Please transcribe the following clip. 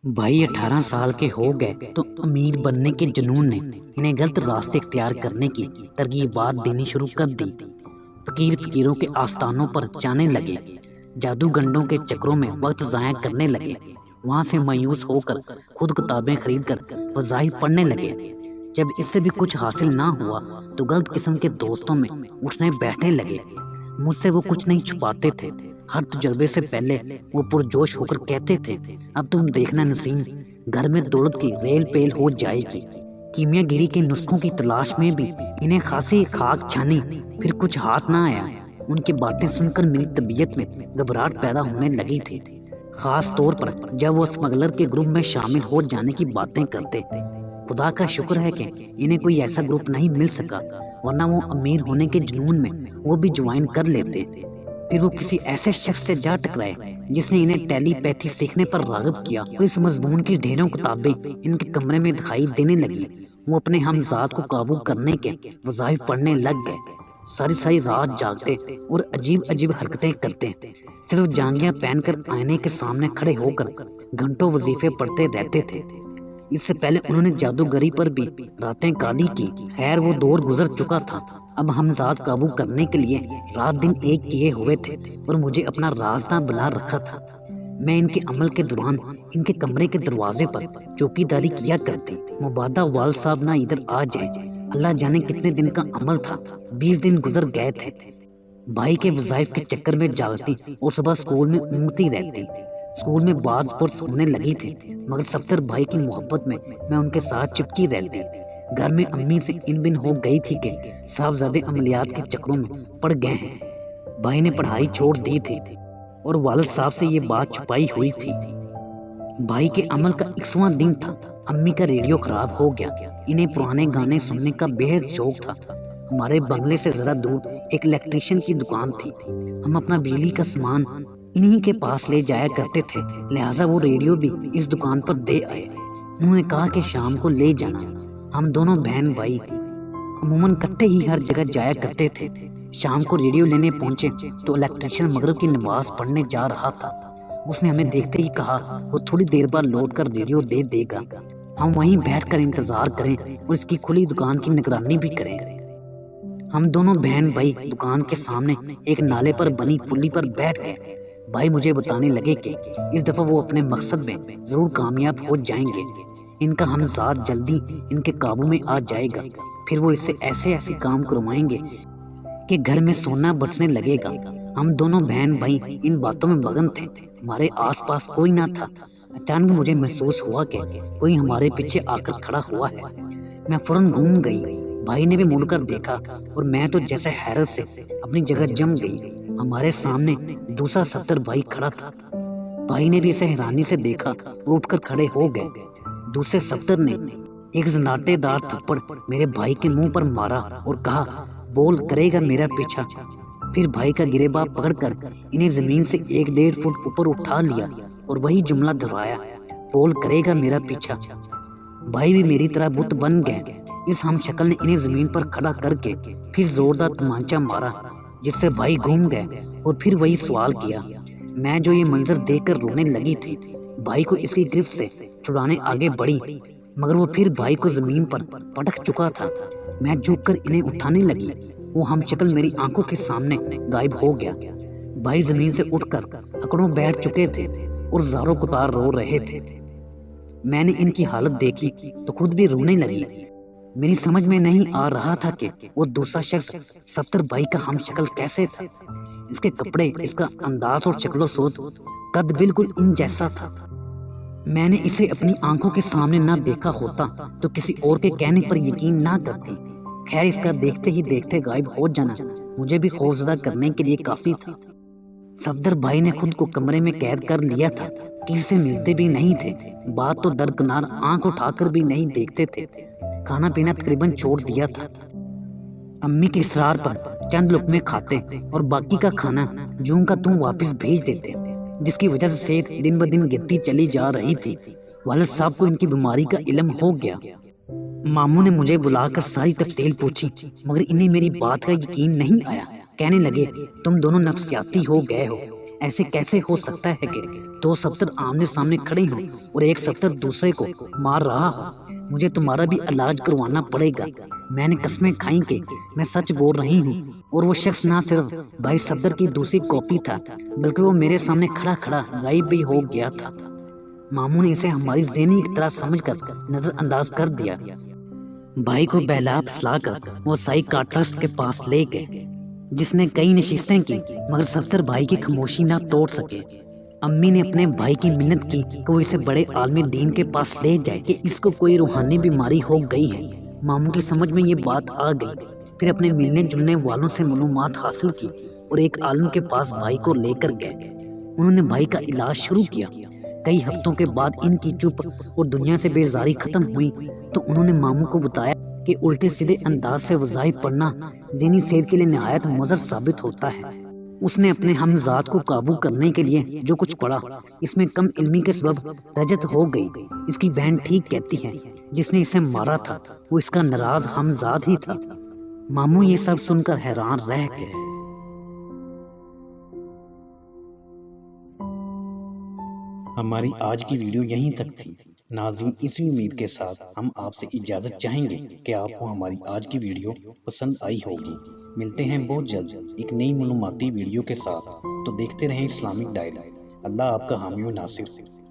بھائی 18 سال کے ہو گئے تو امیر بننے کے جنون نے انہیں غلط راستے اختیار کرنے کی ترغیبات دینی شروع کر دی۔ فقیروں کے آستانوں پر جانے لگے، جادو گنڈوں کے چکروں میں وقت ضائع کرنے لگے، وہاں سے مایوس ہو کر خود کتابیں خرید کر وظائف پڑھنے لگے۔ جب اس سے بھی کچھ حاصل نہ ہوا تو غلط قسم کے دوستوں میں اٹھنے بیٹھنے لگے۔ مجھ سے وہ کچھ نہیں چھپاتے تھے، ہر تجربے سے پہلے وہ پرجوش ہو کر کہتے تھے، اب تم دیکھنا نسیم، گھر میں دولت کی ریل پیل ہو جائے گی۔ کیمیا گیری کے نسخوں کی تلاش میں بھی انہیں خاصی خاک چھانی، پھر کچھ ہاتھ نہ آیا۔ ان کی باتیں سن کر میری طبیعت میں گھبراہٹ پیدا ہونے لگی تھی، خاص طور پر جب وہ اسمگلر کے گروپ میں شامل ہو جانے کی باتیں کرتے۔ خدا کا شکر ہے کہ انہیں کوئی ایسا گروپ نہیں مل سکا، ورنہ وہ امیر ہونے کے جنون میں وہ بھی جوائن کر لیتے۔ پھر وہ کسی ایسے شخص سے جا ٹکرائے جس نے انہیں ٹیلی پیتھی سیکھنے پر راغب کیا، اور اس مضمون کی ڈھیروں کتابیں ان کے کمرے میں دکھائی دینے لگی۔ وہ اپنے ہمذات کو قابو کرنے کے وظائف پڑھنے لگ گئے، ساری رات جاگتے اور عجیب حرکتیں کرتے، صرف جانگیاں پہن کر آئینے کے سامنے کھڑے ہو کر گھنٹوں وظیفے پڑھتے رہتے تھے۔ اس سے پہلے انہوں نے جادوگری پر بھی راتیں کالی کی۔ خیر وہ دور گزر چکا تھا، اب ہمذات قابو کرنے کے لیے رات دن ایک کیے ہوئے تھے اور مجھے اپنا رازداں بنا رکھا تھا۔ میں ان کے عمل کے دوران ان کے کمرے کے دروازے پر چوکی داری کیا کرتی، مبادہ والد صاحب نہ ادھر آ جائیں۔ اللہ جانے کتنے دن کا عمل تھا، 20 دن گزر گئے تھے۔ بھائی کے وظائف کے چکر میں جاگتی اور صبح اسکول میں اونگتی رہتی۔ اسکول میں بعض پرس ہونے لگی تھی، مگر صفدر بھائی کی محبت میں ان کے ساتھ چپکی رہتی۔ گھر میں امی سے ان بن ہو گئی تھی کہ صاحبزادے عملیات کے چکروں میں پڑ گئے ہیں۔ بھائی نے پڑھائی چھوڑ دی تھی اور والد صاحب سے یہ بات چھپائی ہوئی تھی۔ بھائی کے عمل کا 21واں دن تھا، امی کا ریڈیو خراب ہو گیا۔ انہیں پرانے گانے سننے کا بے حد شوق تھا۔ ہمارے بنگلے سے ذرا دور ایک الیکٹریشین کی دکان تھی، ہم اپنا بجلی کا سامان انہی کے پاس لے جایا کرتے تھے، لہٰذا وہ ریڈیو بھی اس دکان پر دے آئے۔ انہوں نے کہا کہ شام کو لے جانا۔ ہم دونوں بہن بھائی عموماً کٹھے ہی ہر جگہ جایا کرتے تھے۔ شام کو ریڈیو لینے پہنچے تو الیکٹریشین مغرب کی نماز پڑھنے جا رہا تھا۔ اس نے ہمیں دیکھتے ہی کہا وہ تھوڑی دیر بعد لوٹ کر ریڈیو دے دے گا، ہم وہیں بیٹھ کر انتظار کریں اور اس کی کھلی دکان کی نگرانی بھی کریں۔ ہم دونوں بہن بھائی دکان کے سامنے ایک نالے پر بنی پلی پر بیٹھ گئے۔ بھائی مجھے بتانے لگے کہ اس دفعہ وہ اپنے مقصد میں ضرور کامیاب ہو جائیں گے، ان کا ہمذات جلدی ان کے قابو میں آ جائے گا، پھر وہ اس سے ایسے کام کروائیں گے کہ گھر میں سونا برسنے لگے گا۔ ہم دونوں بہن بھائی ان باتوں میں مگن تھے، ہمارے آس پاس کوئی نہ تھا۔ اچانک مجھے محسوس ہوا کہ کوئی ہمارے پیچھے آ کر کھڑا ہوا ہے۔ میں فوراً گھوم گئی، بھائی نے بھی مڑ کر دیکھا اور میں تو جیسے حیرت سے اپنی جگہ جم گئی۔ ہمارے سامنے دوسرا صفدر بھائی کھڑا تھا۔ بھائی نے بھی اسے حیرانی سے دیکھا اور اٹھ کر کھڑے ہو گئے۔ دوسرے صفدر نے ایک زناٹے دار تھپڑ میرے بھائی کے منہ پر مارا اور کہا، بول کرے گا میرا پیچھا؟ پھر بھائی کا گریباں پکڑ کر انہیں زمین سے 1-1.5 فٹ اوپر اٹھا لیا اور وہی جملہ دہرایا، بول کرے گا میرا پیچھا؟ بھائی بھی میری طرح بت بن گئے۔ اس ہم شکل نے انہیں زمین پر کھڑا کر کے پھر زوردار تمانچہ مارا، جس سے بھائی گھوم گئے اور پھر وہی سوال کیا۔ میں جو یہ منظر دیکھ کر رونے لگی تھی، بھائی کو اس کی گرفت سے چھڑانے آگے بڑھی، مگر وہ پھر بھائی کو زمین پر پٹک چکا تھا۔ میں جھک کر انہیں اٹھانے لگی، وہ ہم شکل میری آنکھوں کے سامنے غائب ہو گیا۔ بھائی زمین سے اٹھ کر اکڑوں بیٹھ چکے تھے اور زاروں کتار رو رہے تھے۔ میں نے ان کی حالت دیکھی تو خود بھی رونے لگی۔ میری سمجھ میں نہیں آ رہا تھا کہ وہ دوسرا شخص صفدر بھائی کا ہم شکل کیسے تھا۔ اس کے کپڑے، اس کا انداز اور شکل و صورت، قد بالکل ان جیسا تھا۔ میں نے اسے اپنی آنکھوں کے سامنے نہ دیکھا ہوتا تو کسی اور کے کہنے پر یقین نہ کرتی۔ خیر اس کا دیکھتے ہی دیکھتے غائب ہو جانا مجھے بھی خوفزدہ کرنے کے لیے کافی تھا۔ صفدر بھائی نے خود کو کمرے میں قید کر لیا تھا، کسی سے ملتے بھی نہیں تھے، بات تو درکنار آنکھ اٹھا کر بھی نہیں دیکھتے تھے، کھانا پینا تقریباً چھوڑ دیا تھا۔ امی کے اصرار پر چند لقمے کھاتے اور باقی کا کھانا جوں کا توں واپس بھیج دیتے، جس کی وجہ سے صحت دن بدن گرتی چلی جا رہی تھی۔ والد صاحب کو ان کی بیماری کا علم ہو گیا۔ ماموں نے مجھے بلا کر ساری تفصیل پوچھی، مگر انہیں میری بات کا یقین نہیں آیا۔ کہنے لگے، تم دونوں نفسیاتی ہو گئے ہو، ایسے کیسے ہو سکتا ہے کہ دو صفدر آمنے سامنے کھڑے ہوں اور ایک صفدر دوسرے کو مار رہا ہو؟ مجھے تمہارا بھی علاج کروانا پڑے گا۔ میں نے قسمیں کھائیں کہ میں سچ بول رہی ہوں، اور وہ شخص نہ صرف بھائی صفدر کی دوسری کاپی تھا بلکہ وہ میرے سامنے کھڑا کھڑا غائب بھی ہو گیا تھا۔ ماموں نے اسے ہماری ذہنی اختراع سمجھ کر نظر انداز کر دیا۔ بھائی کو بہلا پھسلا کر وہ سائیکاٹرسٹ کے پاس لے گئے، جس نے کئی نشستیں کی مگر صفدر بھائی کی خاموشی نہ توڑ سکے۔ امی نے اپنے بھائی کی منت کی کہ وہ اسے بڑے عالم دین کے پاس لے جائے کہ اس کو کوئی روحانی بیماری ہو گئی ہے۔ ماموں کی سمجھ میں یہ بات آ گئی، پھر اپنے ملنے جلنے والوں سے معلومات حاصل کی اور ایک عالم کے پاس بھائی کو لے کر گئے۔ انہوں نے بھائی کا علاج شروع کیا۔ کئی ہفتوں کے بعد ان کی چپ اور دنیا سے بیزاری ختم ہوئی تو انہوں نے ماموں کو بتایا کہ الٹے سیدھے انداز سے وظائف پڑھنا ذہنی صحت کے لیے نہایت مضر ثابت ہوتا ہے۔ اس نے اپنے ہمزاد کو قابو کرنے کے لیے جو کچھ پڑھا، اس میں کم علمی کے سبب رجت ہو گئی۔ اس کی بہن ٹھیک کہتی ہے، جس نے اسے مارا تھا وہ اس کا ناراض ہمزاد ہی تھا۔ ماموں یہ سب سن کر حیران رہ گئے۔ ہماری آج کی ویڈیو یہیں تک تھی۔ ناظرین، اسی امید کے ساتھ ہم آپ سے اجازت چاہیں گے کہ آپ کو ہماری آج کی ویڈیو پسند آئی ہوگی۔ ملتے ہیں بہت جلد ایک نئی معلوماتی ویڈیو کے ساتھ، تو دیکھتے رہیں اسلامک ڈائل۔ اللہ آپ کا حامی و ناصر۔